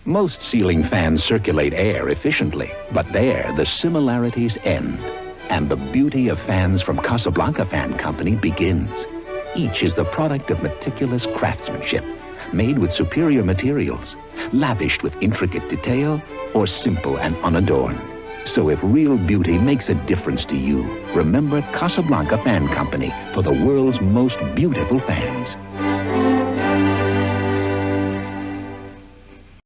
Most ceiling fans circulate air efficiently, but there the similarities end. And the beauty of fans from Casablanca Fan Company begins. Each is the product of meticulous craftsmanship, made with superior materials, lavished with intricate detail, or simple and unadorned. So if real beauty makes a difference to you, remember Casablanca Fan Company for the world's most beautiful fans.